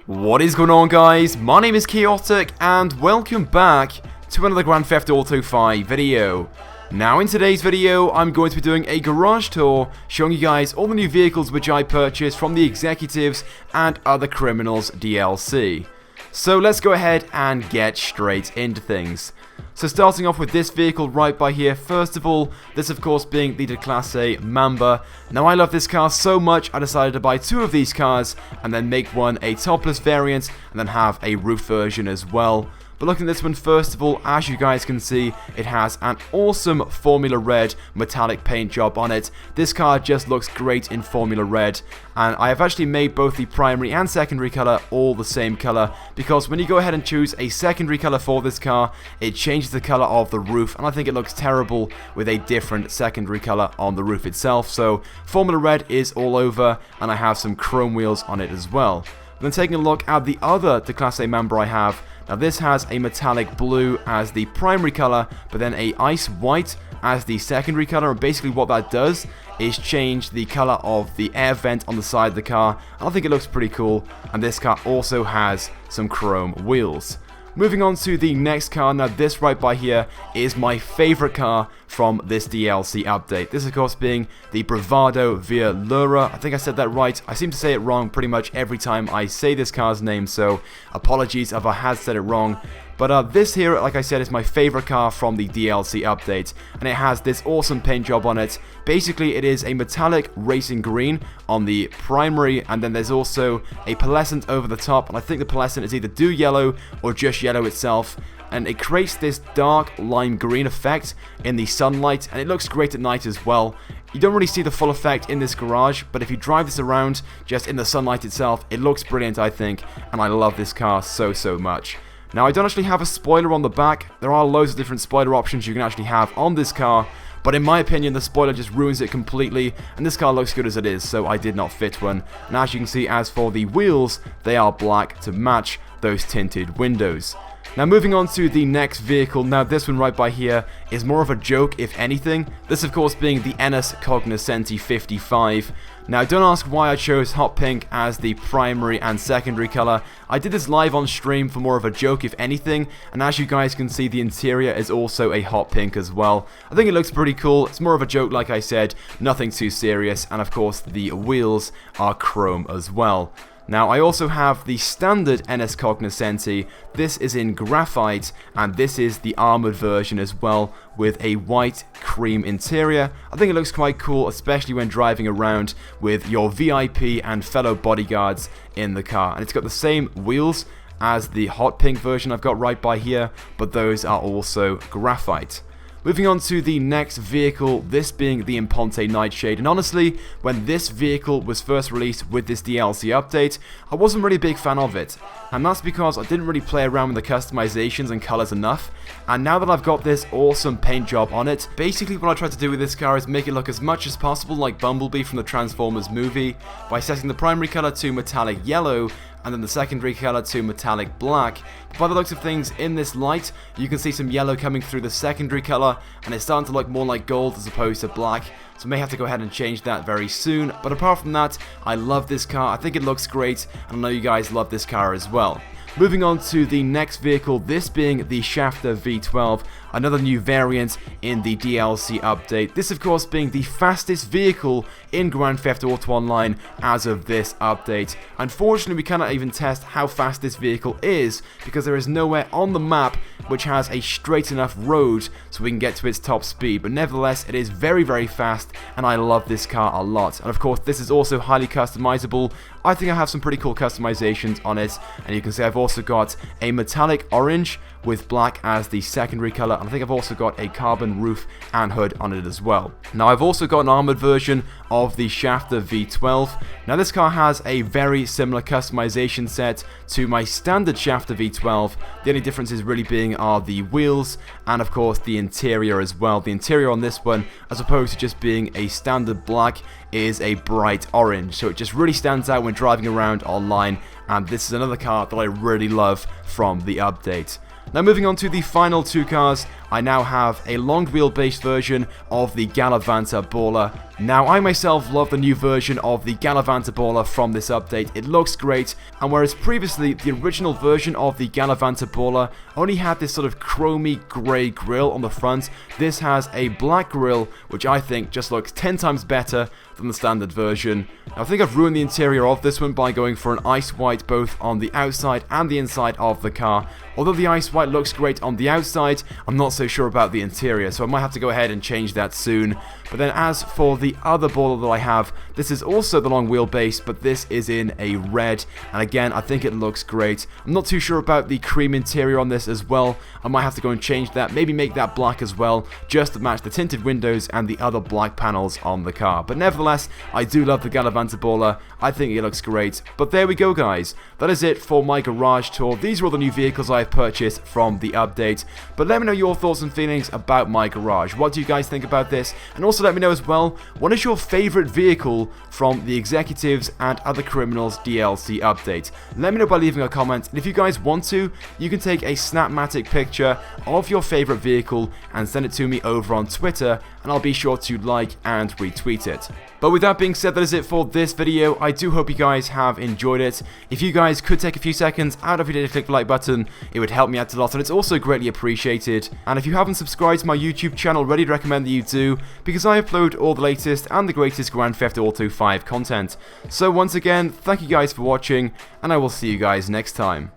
What is going on, guys? My name is Chaotic and welcome back to another Grand Theft Auto 5 video. Now in today's video I'm going to be doing a garage tour showing you guys all the new vehicles which I purchased from the Executives and Other Criminals DLC. So let's go ahead and get straight into things. So starting off with this vehicle right by here, first of all, this of course being the Class A Mamba. Now I love this car so much I decided to buy two of these cars and then make one a topless variant and then have a roof version as well. But looking at this one, first of all, as you guys can see, it has an awesome Formula Red metallic paint job on it. This car just looks great in Formula Red, and I have actually made both the primary and secondary color all the same color, because when you go ahead and choose a secondary color for this car, it changes the color of the roof, and I think it looks terrible with a different secondary color on the roof itself. So Formula Red is all over, and I have some chrome wheels on it as well. Then taking a look at the other Class A member I have. Now this has a metallic blue as the primary color, but then a ice white as the secondary color, and basically what that does is change the color of the air vent on the side of the car. I think it looks pretty cool, and this car also has some chrome wheels. Moving on to the next car, now this right by here is my favorite car from this DLC update. This of course being the Bravado via Lura. I think I said that right. I seem to say it wrong pretty much every time I say this car's name, so apologies if I had said it wrong. But this here, like I said, is my favorite car from the DLC update, and it has this awesome paint job on it. Basically, it is a metallic racing green on the primary, and then there's also a pearlescent over the top, and I think the pearlescent is either dew yellow or just yellow itself. And it creates this dark lime green effect in the sunlight, and it looks great at night as well. You don't really see the full effect in this garage, but if you drive this around just in the sunlight itself, it looks brilliant, I think, and I love this car so much. Now, I don't actually have a spoiler on the back. There are loads of different spoiler options you can actually have on this car, but in my opinion, the spoiler just ruins it completely, and this car looks good as it is, so I did not fit one. And as you can see, as for the wheels, they are black to match those tinted windows. Now moving on to the next vehicle, now this one right by here is more of a joke if anything. This of course being the NS Cognoscenti 55. Now don't ask why I chose hot pink as the primary and secondary color. I did this live on stream for more of a joke if anything, and as you guys can see, the interior is also a hot pink as well. I think it looks pretty cool. It's more of a joke, like I said, nothing too serious, and of course the wheels are chrome as well. Now I also have the standard NS Cognoscenti. This is in graphite, and this is the armored version as well, with a white cream interior. I think it looks quite cool, especially when driving around with your VIP and fellow bodyguards in the car. And it's got the same wheels as the hot pink version I've got right by here, but those are also graphite. Moving on to the next vehicle, this being the Imponte Nightshade, and honestly, when this vehicle was first released with this DLC update, I wasn't really a big fan of it, and that's because I didn't really play around with the customizations and colors enough, and now that I've got this awesome paint job on it, basically what I tried to do with this car is make it look as much as possible like Bumblebee from the Transformers movie, by setting the primary color to metallic yellow, and then the secondary color to metallic black. But by the looks of things in this light, you can see some yellow coming through the secondary color, and it's starting to look more like gold as opposed to black. So I may have to go ahead and change that very soon. But apart from that, I love this car. I think it looks great, and I know you guys love this car as well. Moving on to the next vehicle, this being the Shafter V12, another new variant in the DLC update. This of course being the fastest vehicle in Grand Theft Auto Online as of this update. Unfortunately, we cannot even test how fast this vehicle is because there is nowhere on the map which has a straight enough road so we can get to its top speed, but nevertheless it is very fast, and I love this car a lot. And of course this is also highly customizable. I think I have some pretty cool customizations on it, and you can see I've also got a metallic orange with black as the secondary color, and I think I've also got a carbon roof and hood on it as well. Now I've also got an armored version of the Shafter V12. Now this car has a very similar customization set to my standard Shafter V12. The only differences really being are the wheels and of course the interior as well. The interior on this one, as opposed to just being a standard black, is a bright orange, so it just really stands out when driving around online, and this is another car that I really love from the update. Now moving on to the final two cars, I now have a long wheelbase version of the Galavanta Baller. Now, I myself love the new version of the Galavanta Baller from this update. It looks great, and whereas previously the original version of the Galavanta Baller only had this sort of chromy grey grille on the front, this has a black grille, which I think just looks 10 times better than the standard version. Now, I think I've ruined the interior of this one by going for an ice white both on the outside and the inside of the car. Although the ice white looks great on the outside, I'm not so sure about the interior, so I might have to go ahead and change that soon. But then as for the other baller that I have, this is also the long wheelbase, but this is in a red, and again, I think it looks great. I'm not too sure about the cream interior on this as well. I might have to go and change that, maybe make that black as well, just to match the tinted windows and the other black panels on the car. But nevertheless, I do love the Galavanta Baller. I think it looks great. But there we go, guys. That is it for my garage tour. These are all the new vehicles I've purchased from the update. But let me know your thoughts and feelings about my garage. What do you guys think about this? And also let me know as well, what is your favorite vehicle from the Executives and Other Criminals DLC update? Let me know by leaving a comment. And if you guys want to, you can take a Snapmatic picture of your favorite vehicle and send it to me over on Twitter, and I'll be sure to like and retweet it. But with that being said, that is it for this video. I do hope you guys have enjoyed it. If you guys could take a few seconds out of your day to click the like button, it would help me out a lot, and it's also greatly appreciated. And if you haven't subscribed to my YouTube channel already, I'd recommend that you do, because I upload all the latest and the greatest Grand Theft Auto 5 content. So once again, thank you guys for watching, and I will see you guys next time.